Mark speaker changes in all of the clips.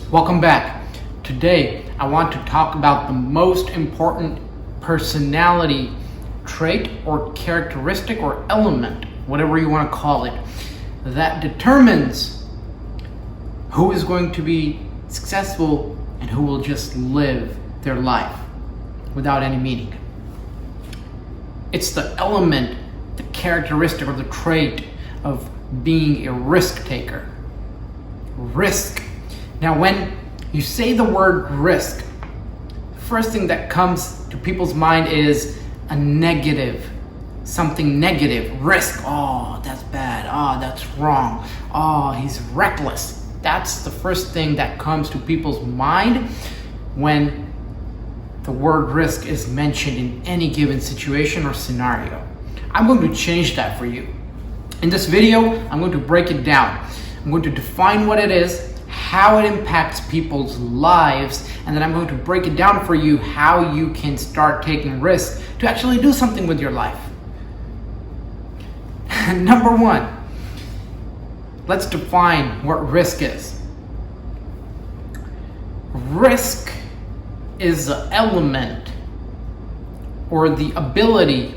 Speaker 1: Welcome back. Today, I want to talk about the most important personality trait or characteristic or element, whatever you want to call it, that determines who is going to be successful and who will just live their life without any meaning. It's the element, the characteristic or the trait of being a risk taker. Risk. Now, when you say the word risk, the first thing that comes to people's mind is a negative, something negative. Risk. Oh, that's bad. Oh, that's wrong. Oh, he's reckless. That's the first thing that comes to people's mind when the word risk is mentioned in any given situation or scenario. I'm going to change that for you. In this video, I'm going to break it down. I'm going to define what it is, how it impacts people's lives, and then I'm going to break it down for you how you can start taking risks to actually do something with your life. Number one, let's define what risk is. Risk is the element or the ability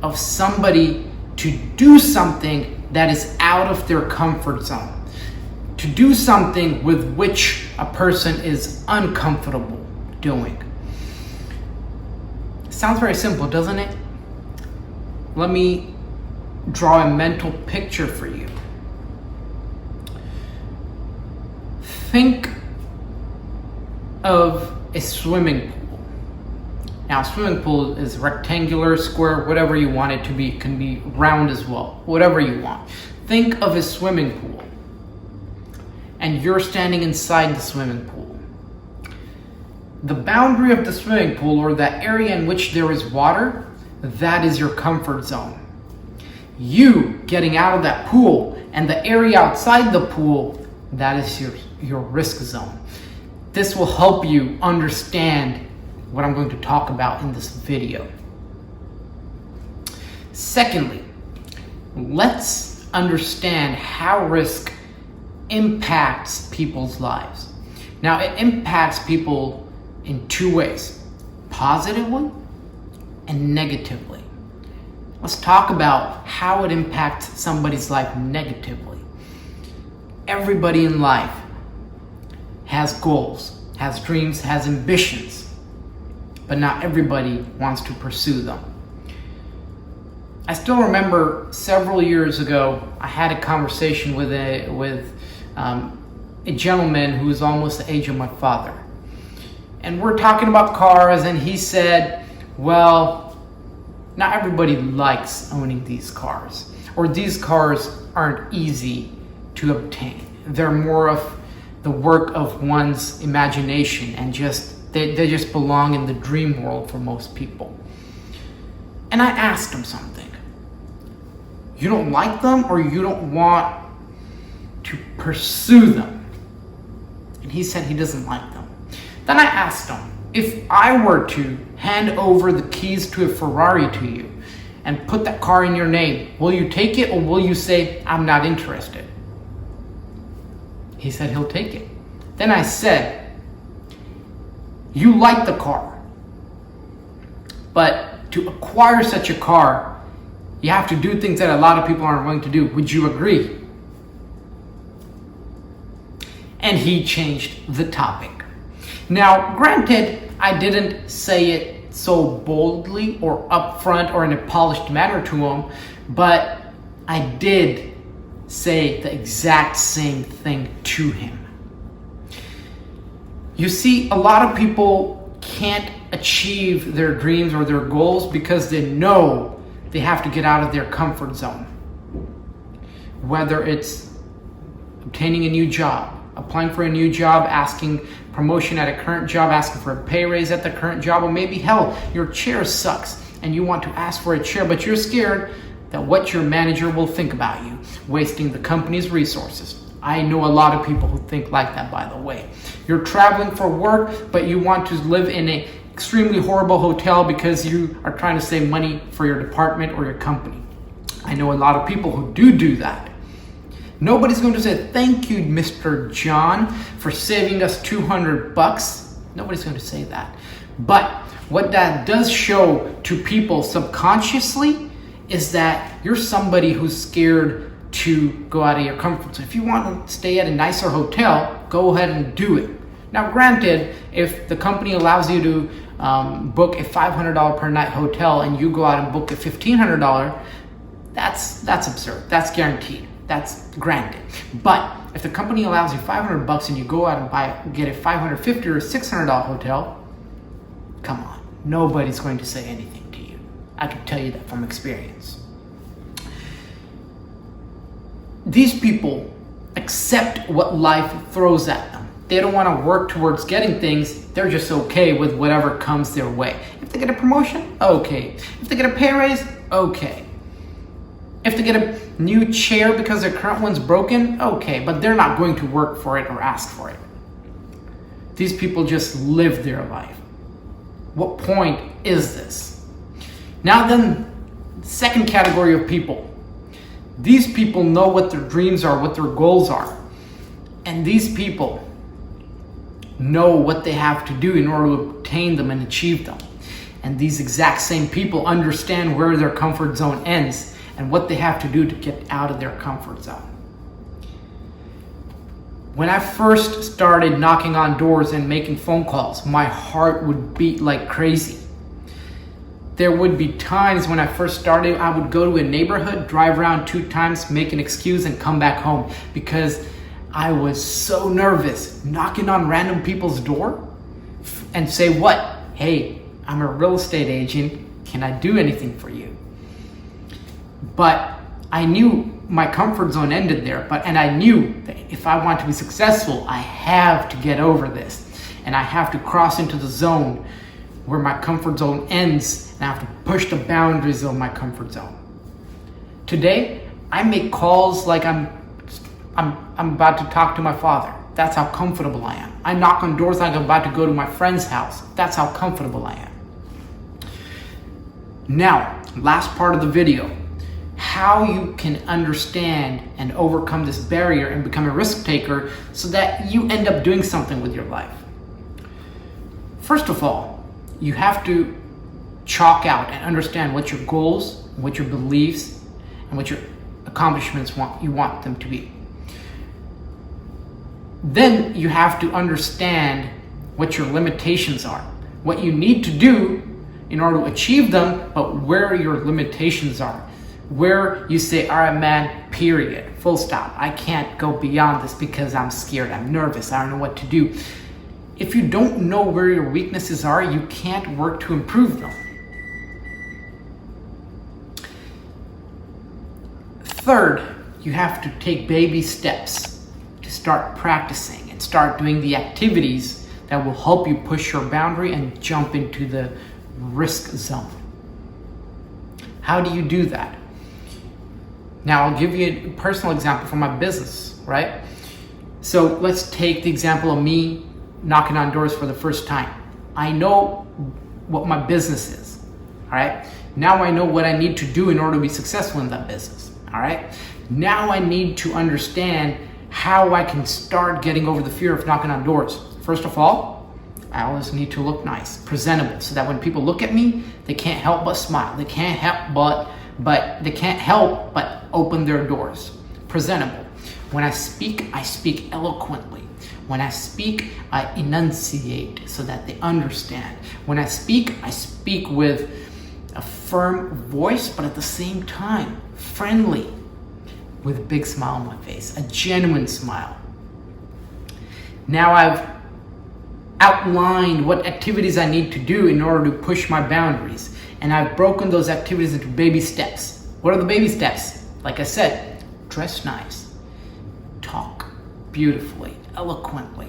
Speaker 1: of somebody to do something that is out of their comfort zone. To do something with which a person is uncomfortable doing. Sounds very simple, doesn't it? Let me draw a mental picture for you. Think of a swimming pool. Now, a swimming pool is rectangular, square, whatever you want it to be. It can be round as well, whatever you want. Think of a swimming pool. And you're standing inside the swimming pool. The boundary of the swimming pool, or that area in which there is water, that is your comfort zone. You getting out of that pool and the area outside the pool, that is your risk zone. This will help you understand what I'm going to talk about in this video. Secondly, let's understand how risk impacts people's lives. Now, it impacts people in two ways, positively and negatively. Let's talk about how it impacts somebody's life negatively. Everybody in life has goals, has dreams, has ambitions, but not everybody wants to pursue them. I still remember several years ago, I had a conversation with a gentleman who was almost the age of my father. And we're talking about cars, and he said, well, not everybody likes owning these cars, or these cars aren't easy to obtain. They're more of the work of one's imagination, and they just belong in the dream world for most people. And I asked him something. You don't like them, or you don't want to pursue them? And he said he doesn't like them. Then I asked him, if I were to hand over the keys to a Ferrari to you and put that car in your name, will you take it, or will you say, I'm not interested? He said he'll take it. Then I said, you like the car, but to acquire such a car, you have to do things that a lot of people aren't willing to do. Would you agree? And he changed the topic. Now, granted, I didn't say it so boldly or upfront or in a polished manner to him, but I did say the exact same thing to him. You see, a lot of people can't achieve their dreams or their goals because they know they have to get out of their comfort zone. Whether it's obtaining a new job, applying for a new job, asking promotion at a current job, asking for a pay raise at the current job, or maybe hell, your chair sucks and you want to ask for a chair, but you're scared that what your manager will think about you, wasting the company's resources. I know a lot of people who think like that, by the way. You're traveling for work, but you want to live in an extremely horrible hotel because you are trying to save money for your department or your company. I know a lot of people who do that. Nobody's going to say, thank you, Mr. John, for saving us $200. Nobody's going to say that. But what that does show to people subconsciously is that you're somebody who's scared to go out of your comfort zone. If you want to stay at a nicer hotel, go ahead and do it. Now, granted, if the company allows you to book a $500 per night hotel and you go out and book a $1,500, that's absurd. That's guaranteed. That's granted. But if the company allows you $500 and you go out and get a $550 or $600 hotel, come on, nobody's going to say anything to you. I can tell you that from experience. These people accept what life throws at them. They don't want to work towards getting things. They're just okay with whatever comes their way. If they get a promotion, okay. If they get a pay raise, okay. If they get a new chair because their current one's broken, okay. But they're not going to work for it or ask for it. These people just live their life. What point is this? Now then, second category of people. These people know what their dreams are, what their goals are. And these people know what they have to do in order to obtain them and achieve them. And these exact same people understand where their comfort zone ends and what they have to do to get out of their comfort zone. When I first started knocking on doors and making phone calls, my heart would beat like crazy. There would be times when I first started, I would go to a neighborhood, drive around 2 times, make an excuse, and come back home because I was so nervous knocking on random people's door and say, what? Hey, I'm a real estate agent. Can I do anything for you? But I knew my comfort zone ended there. And I knew that if I want to be successful, I have to get over this. And I have to cross into the zone where my comfort zone ends, and I have to push the boundaries of my comfort zone. Today, I make calls like I'm about to talk to my father. That's how comfortable I am. I knock on doors like I'm about to go to my friend's house. That's how comfortable I am. Now, last part of the video, how you can understand and overcome this barrier and become a risk taker so that you end up doing something with your life. First of all, you have to chalk out and understand what your goals, what your beliefs, and what your accomplishments you want them to be. Then you have to understand what your limitations are, what you need to do in order to achieve them, but where your limitations are, where you say, all right, man, period, full stop. I can't go beyond this because I'm scared, I'm nervous, I don't know what to do. If you don't know where your weaknesses are, you can't work to improve them. Third, you have to take baby steps to start practicing and start doing the activities that will help you push your boundary and jump into the risk zone. How do you do that? Now, I'll give you a personal example from my business, right? So let's take the example of me knocking on doors for the first time. I know what my business is, all right? Now I know what I need to do in order to be successful in that business, all right? Now I need to understand how I can start getting over the fear of knocking on doors. First of all, I always need to look nice, presentable, so that when people look at me, they can't help but smile. They can't help but open their doors. Presentable. When I speak eloquently. When I speak, I enunciate so that they understand. When I speak with a firm voice, but at the same time, friendly, with a big smile on my face, a genuine smile. Now I've outlined what activities I need to do in order to push my boundaries, and I've broken those activities into baby steps. What are the baby steps? Like I said, dress nice, talk beautifully, eloquently,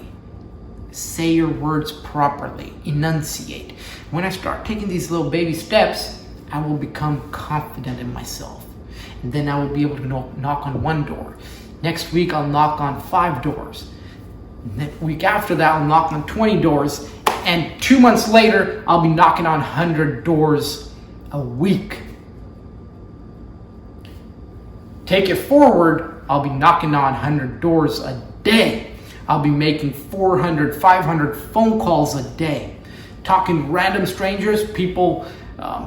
Speaker 1: say your words properly, enunciate. When I start taking these little baby steps, I will become confident in myself. And then I will be able to knock on 1 door. Next week, I'll knock on 5 doors. The week after that, I'll knock on 20 doors. And 2 months later, I'll be knocking on 100 doors a week. Take it forward I'll be knocking on 100 doors a day. I'll be making 400, 500 phone calls a day. Talking to random strangers, people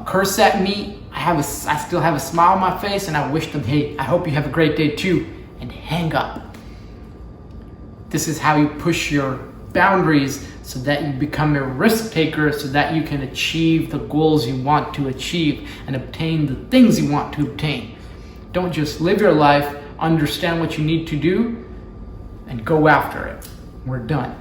Speaker 1: curse at me. I still have a smile on my face, and I wish them, hey, I hope you have a great day too, and hang up. This is how you push your boundaries so that you become a risk taker, so that you can achieve the goals you want to achieve and obtain the things you want to obtain. Don't just live your life, understand what you need to do, and go after it. We're done.